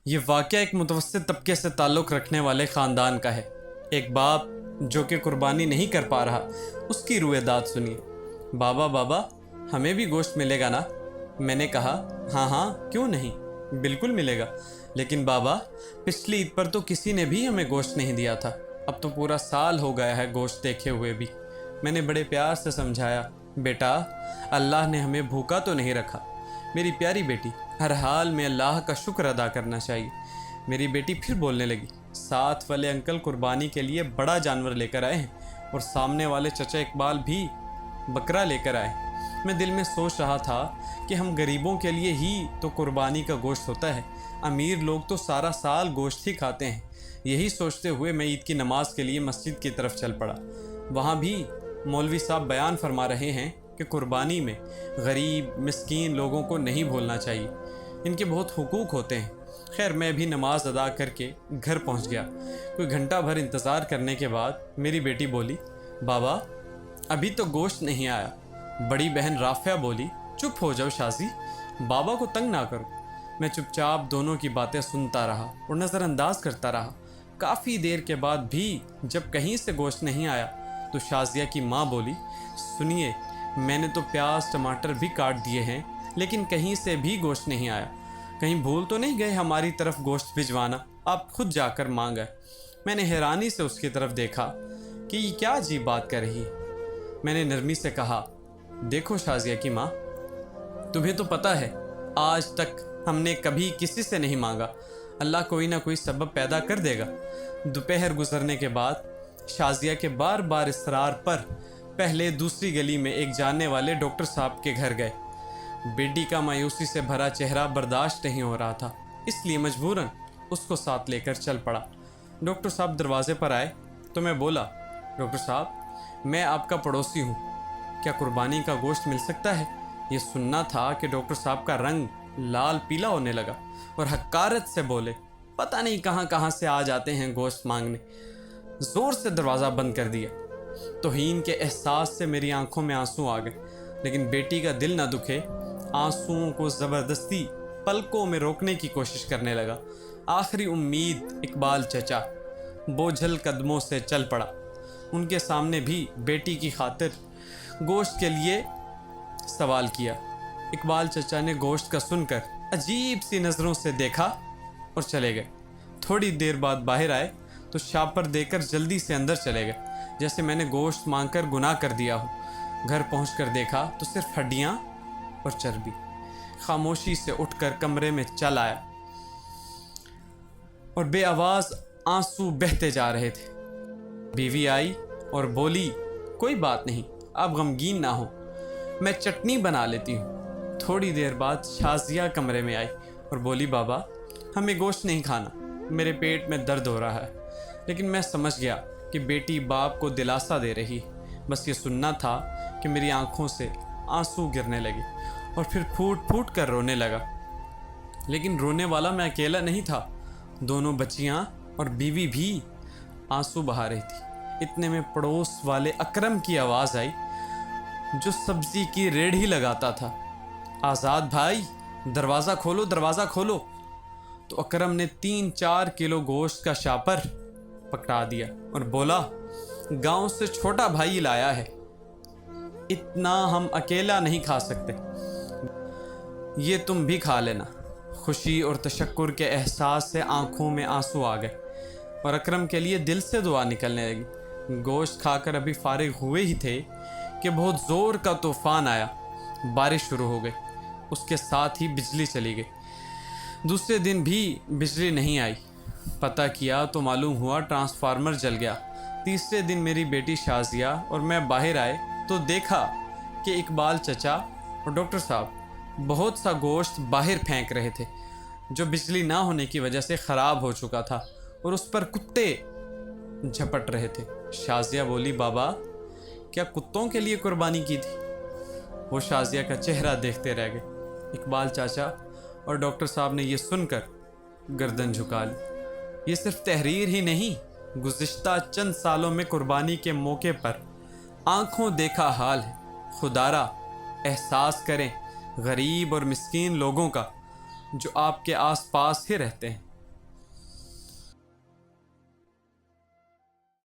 یہ واقعہ ایک متوسط طبقے سے تعلق رکھنے والے خاندان کا ہے۔ ایک باپ جو کہ قربانی نہیں کر پا رہا، اس کی روئے داد سنیے۔ بابا بابا ہمیں بھی گوشت ملے گا نا؟ میں نے کہا ہاں ہاں کیوں نہیں، بالکل ملے گا، لیکن بابا پچھلی عید پر تو کسی نے بھی ہمیں گوشت نہیں دیا تھا، اب تو پورا سال ہو گیا ہے گوشت دیکھے ہوئے بھی۔ میں نے بڑے پیار سے سمجھایا، بیٹا اللہ نے ہمیں بھوکا تو نہیں رکھا، میری پیاری بیٹی، ہر حال میں اللہ کا شکر ادا کرنا چاہیے۔ میری بیٹی پھر بولنے لگی، ساتھ والے انکل قربانی کے لیے بڑا جانور لے کر آئے ہیں اور سامنے والے چچا اقبال بھی بکرا لے کر آئے۔ میں دل میں سوچ رہا تھا کہ ہم غریبوں کے لیے ہی تو قربانی کا گوشت ہوتا ہے، امیر لوگ تو سارا سال گوشت ہی کھاتے ہیں۔ یہی سوچتے ہوئے میں عید کی نماز کے لیے مسجد کی طرف چل پڑا۔ وہاں بھی مولوی صاحب بیان فرما رہے ہیں کہ قربانی میں غریب مسکین لوگوں کو نہیں بھولنا چاہیے، ان کے بہت حقوق ہوتے ہیں۔ خیر میں بھی نماز ادا کر کے گھر پہنچ گیا۔ کوئی گھنٹہ بھر انتظار کرنے کے بعد میری بیٹی بولی، بابا ابھی تو گوشت نہیں آیا۔ بڑی بہن رافعہ بولی، چپ ہو جاؤ شازی، بابا کو تنگ نہ کرو۔ میں چپ چاپ دونوں کی باتیں سنتا رہا اور نظر انداز کرتا رہا۔ کافی دیر کے بعد بھی جب کہیں سے گوشت نہیں آیا تو شازیہ کی ماں بولی، سنیے میں نے تو پیاز ٹماٹر بھی کاٹ دیے ہیں لیکن کہیں سے بھی گوشت نہیں آیا، کہیں بھول تو نہیں گئے ہماری طرف گوشت بھجوانا، آپ خود جا کر مانگا۔ میں نے حیرانی سے اس کی طرف دیکھا کہ یہ کیا عجیب بات کر رہی ہے۔ میں نے نرمی سے کہا، دیکھو شازیہ کی ماں، تمہیں تو پتہ ہے آج تک ہم نے کبھی کسی سے نہیں مانگا، اللہ کوئی نہ کوئی سبب پیدا کر دے گا۔ دوپہر گزرنے کے بعد شازیہ کے بار بار اصرار پر پہلے دوسری گلی میں ایک جاننے والے ڈاکٹر صاحب کے گھر گئے۔ بیٹی کا مایوسی سے بھرا چہرہ برداشت نہیں ہو رہا تھا، اس لیے مجبوراً اس کو ساتھ لے کر چل پڑا۔ ڈاکٹر صاحب دروازے پر آئے تو میں بولا، ڈاکٹر صاحب میں آپ کا پڑوسی ہوں، کیا قربانی کا گوشت مل سکتا ہے؟ یہ سننا تھا کہ ڈاکٹر صاحب کا رنگ لال پیلا ہونے لگا اور حقارت سے بولے، پتہ نہیں کہاں کہاں سے آ جاتے ہیں گوشت مانگنے۔ زور سے دروازہ بند کر دیا۔ توہین کے احساس سے میری آنکھوں میں آنسو آ گئے، لیکن بیٹی کا دل نہ دکھے، آنسوؤں کو زبردستی پلکوں میں روکنے کی کوشش کرنے لگا۔ آخری امید اقبال چچا بوجھل قدموں سے چل پڑا۔ ان کے سامنے بھی بیٹی کی خاطر گوشت کے لیے سوال کیا۔ اقبال چچا نے گوشت کا سن کر عجیب سی نظروں سے دیکھا اور چلے گئے۔ تھوڑی دیر بعد باہر آئے تو شاپر دے کر جلدی سے اندر چلے گئے، جیسے میں نے گوشت مانگ کر گناہ کر دیا ہو۔ گھر پہنچ کر دیکھا تو صرف ہڈیاں اور چربی۔ خاموشی سے اٹھ کر کمرے میں چل آیا اور بے آواز آنسو بہتے جا رہے تھے۔ بیوی آئی اور بولی، کوئی بات نہیں، آپ غمگین نہ ہو، میں چٹنی بنا لیتی ہوں۔ تھوڑی دیر بعد شازیہ کمرے میں آئی اور بولی، بابا ہمیں گوشت نہیں کھانا، میرے پیٹ میں درد ہو رہا ہے۔ لیکن میں سمجھ گیا کہ بیٹی باپ کو دلاسا دے رہی ہے، بس یہ سننا تھا کہ میری آنکھوں سے آنسو گرنے لگے اور پھر پھوٹ پھوٹ کر رونے لگا۔ لیکن رونے والا میں اکیلا نہیں تھا، دونوں بچیاں اور بیوی بھی آنسو بہا رہی تھی۔ اتنے میں پڑوس والے اکرم کی آواز آئی جو سبزی کی ریڑھی لگاتا تھا، آزاد بھائی دروازہ کھولو دروازہ کھولو۔ تو اکرم نے 3-4 کلو گوشت کا شاپر پکڑا دیا اور بولا، گاؤں سے چھوٹا بھائی لایا ہے، اتنا ہم اکیلا نہیں کھا سکتے، یہ تم بھی کھا لینا۔ خوشی اور تشکر کے احساس سے آنکھوں میں آنسو آ گئے اور اکرم کے لیے دل سے دعا نکلنے لگی۔ گوشت کھا کر ابھی فارغ ہوئے ہی تھے کہ بہت زور کا طوفان آیا، بارش شروع ہو گئی، اس کے ساتھ ہی بجلی چلی گئی۔ دوسرے دن بھی بجلی نہیں آئی، پتہ کیا تو معلوم ہوا ٹرانسفارمر جل گیا۔ تیسرے دن میری بیٹی شازیہ اور میں باہر آئے تو دیکھا کہ اقبال چچا اور ڈاکٹر صاحب بہت سا گوشت باہر پھینک رہے تھے جو بجلی نہ ہونے کی وجہ سے خراب ہو چکا تھا اور اس پر کتے جھپٹ رہے تھے۔ شازیہ بولی، بابا کیا کتوں کے لیے قربانی کی تھی؟ وہ شازیہ کا چہرہ دیکھتے رہ گئے۔ اقبال چاچا اور ڈاکٹر صاحب نے یہ سن کر گردن جھکا لی۔ یہ صرف تحریر ہی نہیں، گزشتہ چند سالوں میں قربانی کے موقع پر آنکھوں دیکھا حال ہے۔ خدارا احساس کریں غریب اور مسکین لوگوں کا جو آپ کے آس پاس ہی رہتے ہیں۔